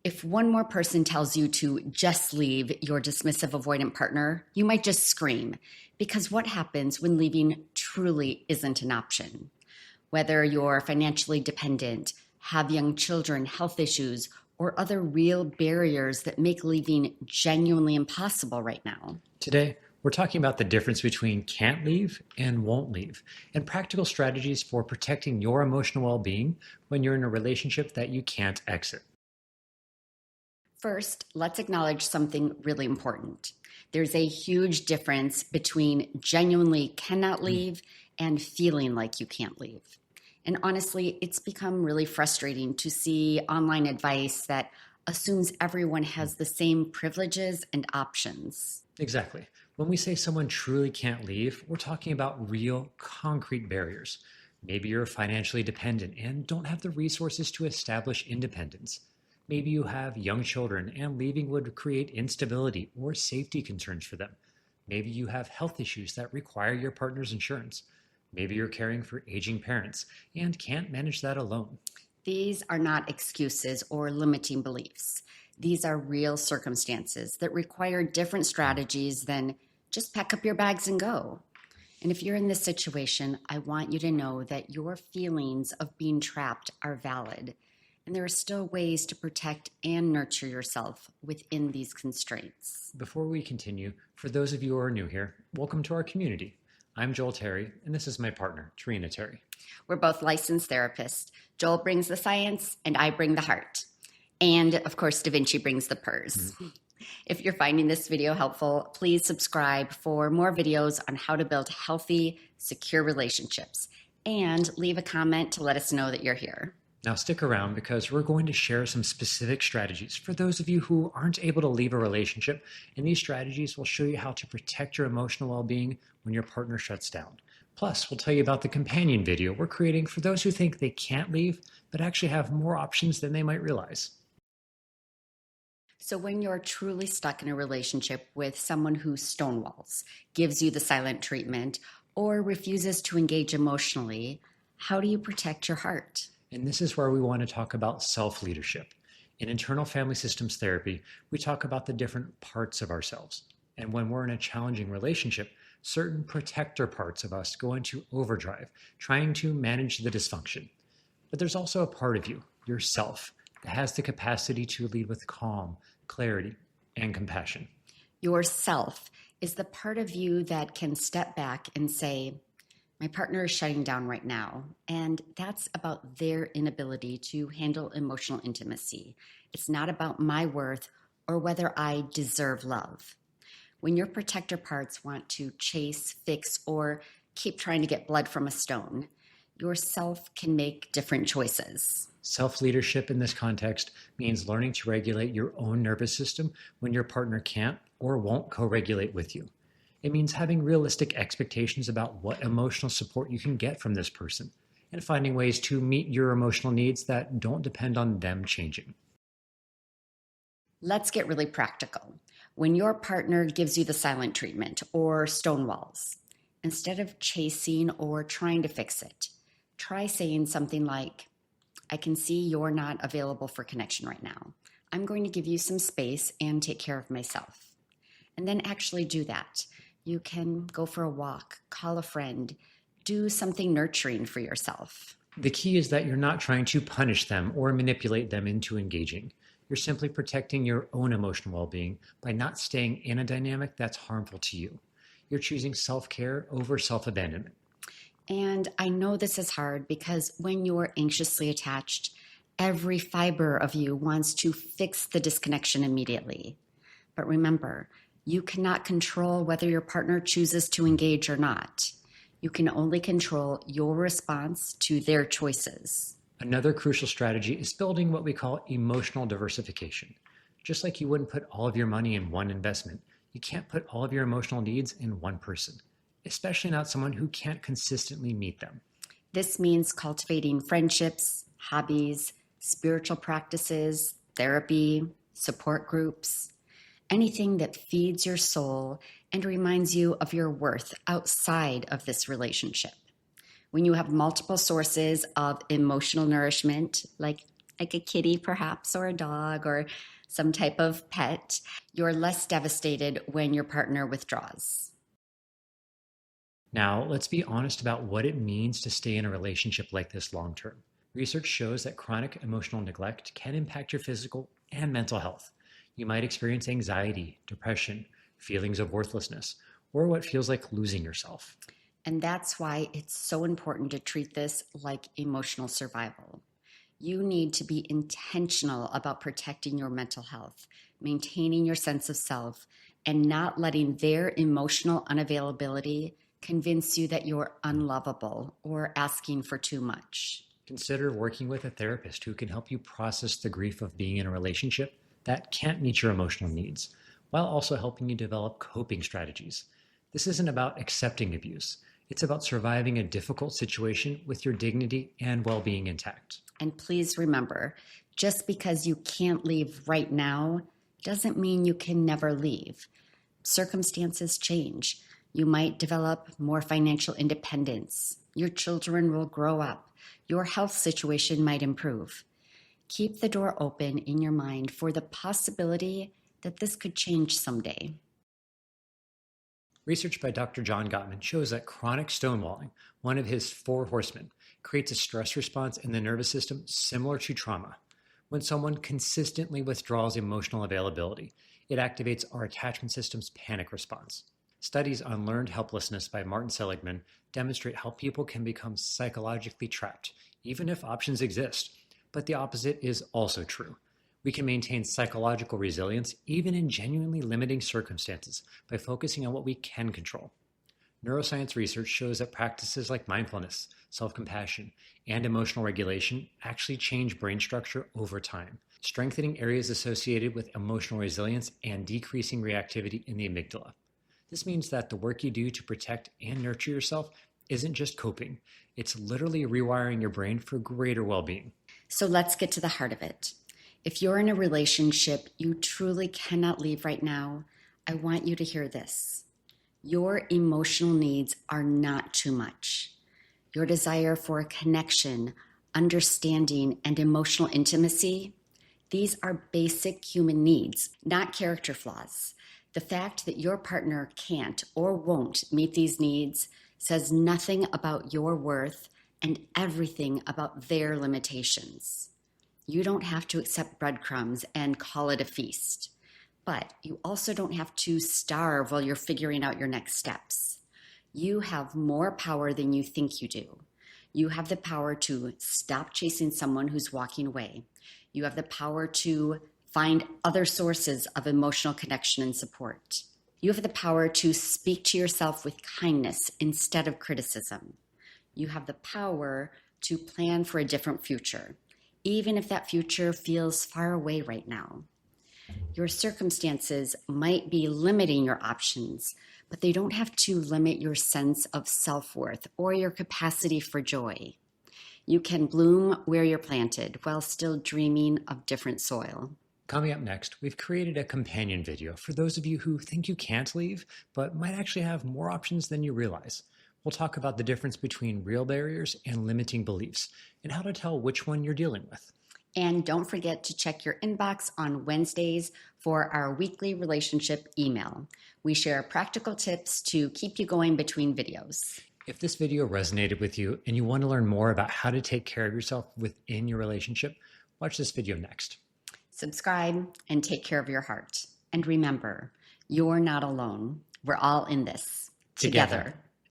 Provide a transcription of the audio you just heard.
If one more person tells you to just leave your dismissive avoidant partner, you might just scream, because what happens when leaving truly isn't an option? Whether you're financially dependent, have young children, health issues, or other real barriers that make leaving genuinely impossible right now. Today, we're talking about the difference between can't leave and won't leave, and practical strategies for protecting your emotional well-being when you're in a relationship that you can't exit. First, let's acknowledge something really important. There's a huge difference between genuinely cannot leave and feeling like you can't leave. And honestly, it's become really frustrating to see online advice that assumes everyone has the same privileges and options. Exactly. When we say someone truly can't leave, we're talking about real, concrete barriers. Maybe you're financially dependent and don't have the resources to establish independence. Maybe you have young children and leaving would create instability or safety concerns for them. Maybe you have health issues that require your partner's insurance. Maybe you're caring for aging parents and can't manage that alone. These are not excuses or limiting beliefs. These are real circumstances that require different strategies than just pack up your bags and go. And if you're in this situation, I want you to know that your feelings of being trapped are valid. And there are still ways to protect and nurture yourself within these constraints. Before we continue, for those of you who are new here, welcome to our community. I'm Joel Terry, and this is my partner, Tehrina Terry. We're both licensed therapists. Joel brings the science, and I bring the heart. And of course, Da Vinci brings the purse. If you're finding this video helpful, please subscribe for more videos on how to build healthy, secure relationships. And leave a comment to let us know that you're here. Now stick around because we're going to share some specific strategies for those of you who aren't able to leave a relationship, and these strategies will show you how to protect your emotional well-being when your partner shuts down. Plus, we'll tell you about the companion video we're creating for those who think they can't leave, but actually have more options than they might realize. So when you're truly stuck in a relationship with someone who stonewalls, gives you the silent treatment, or refuses to engage emotionally, how do you protect your heart? And this is where we want to talk about self-leadership. In internal family systems therapy, we talk about the different parts of ourselves. And when we're in a challenging relationship, certain protector parts of us go into overdrive, trying to manage the dysfunction. But there's also a part of you, yourself, that has the capacity to lead with calm, clarity, and compassion. Yourself is the part of you that can step back and say, my partner is shutting down right now, and that's about their inability to handle emotional intimacy. It's not about my worth or whether I deserve love. When your protector parts want to chase, fix, or keep trying to get blood from a stone, yourself can make different choices. Self-leadership in this context means learning to regulate your own nervous system when your partner can't or won't co-regulate with you. It means having realistic expectations about what emotional support you can get from this person and finding ways to meet your emotional needs that don't depend on them changing. Let's get really practical. When your partner gives you the silent treatment or stonewalls, instead of chasing or trying to fix it, try saying something like, I can see you're not available for connection right now. I'm going to give you some space and take care of myself. And then actually do that. You can go for a walk, call a friend, do something nurturing for yourself. The key is that you're not trying to punish them or manipulate them into engaging. You're simply protecting your own emotional well-being by not staying in a dynamic that's harmful to you. You're choosing self-care over self-abandonment. And I know this is hard because when you're anxiously attached, every fiber of you wants to fix the disconnection immediately. But remember, you cannot control whether your partner chooses to engage or not. You can only control your response to their choices. Another crucial strategy is building what we call emotional diversification. Just like you wouldn't put all of your money in one investment, you can't put all of your emotional needs in one person, especially not someone who can't consistently meet them. This means cultivating friendships, hobbies, spiritual practices, therapy, support groups, anything that feeds your soul and reminds you of your worth outside of this relationship. When you have multiple sources of emotional nourishment, like like a kitty perhaps, or a dog, or some type of pet, you're less devastated when your partner withdraws. Now, let's be honest about what it means to stay in a relationship like this long term. Research shows that chronic emotional neglect can impact your physical and mental health. You might experience anxiety, depression, feelings of worthlessness, or what feels like losing yourself. And that's why it's so important to treat this like emotional survival. You need to be intentional about protecting your mental health, maintaining your sense of self, and not letting their emotional unavailability convince you that you're unlovable or asking for too much. Consider working with a therapist who can help you process the grief of being in a relationship that can't meet your emotional needs, while also helping you develop coping strategies. This isn't about accepting abuse. It's about surviving a difficult situation with your dignity and well being intact. And please remember, just because you can't leave right now doesn't mean you can never leave. Circumstances change. You might develop more financial independence. Your children will grow up. Your health situation might improve. Keep the door open in your mind for the possibility that this could change someday. Research by Dr. John Gottman shows that chronic stonewalling, one of his four horsemen, creates a stress response in the nervous system similar to trauma. When someone consistently withdraws emotional availability, it activates our attachment system's panic response. Studies on learned helplessness by Martin Seligman demonstrate how people can become psychologically trapped, even if options exist. But the opposite is also true. We can maintain psychological resilience even in genuinely limiting circumstances by focusing on what we can control. Neuroscience research shows that practices like mindfulness, self-compassion, and emotional regulation actually change brain structure over time, strengthening areas associated with emotional resilience and decreasing reactivity in the amygdala. This means that the work you do to protect and nurture yourself isn't just coping, it's literally rewiring your brain for greater well-being. So let's get to the heart of it. If you're in a relationship you truly cannot leave right now, I want you to hear this. Your emotional needs are not too much. Your desire for connection, understanding, and emotional intimacy, these are basic human needs, not character flaws. The fact that your partner can't or won't meet these needs says nothing about your worth and everything about their limitations. You don't have to accept breadcrumbs and call it a feast. But you also don't have to starve while you're figuring out your next steps. You have more power than you think you do. You have the power to stop chasing someone who's walking away. You have the power to find other sources of emotional connection and support. You have the power to speak to yourself with kindness instead of criticism. You have the power to plan for a different future, even if that future feels far away right now. Your circumstances might be limiting your options, but they don't have to limit your sense of self-worth or your capacity for joy. You can bloom where you're planted while still dreaming of different soil. Coming up next, we've created a companion video for those of you who think you can't leave, but might actually have more options than you realize. We'll talk about the difference between real barriers and limiting beliefs, and how to tell which one you're dealing with. And don't forget to check your inbox on Wednesdays for our weekly relationship email. We share practical tips to keep you going between videos. If this video resonated with you and you want to learn more about how to take care of yourself within your relationship, watch this video next. Subscribe and take care of your heart. And remember, you're not alone. We're all in this together.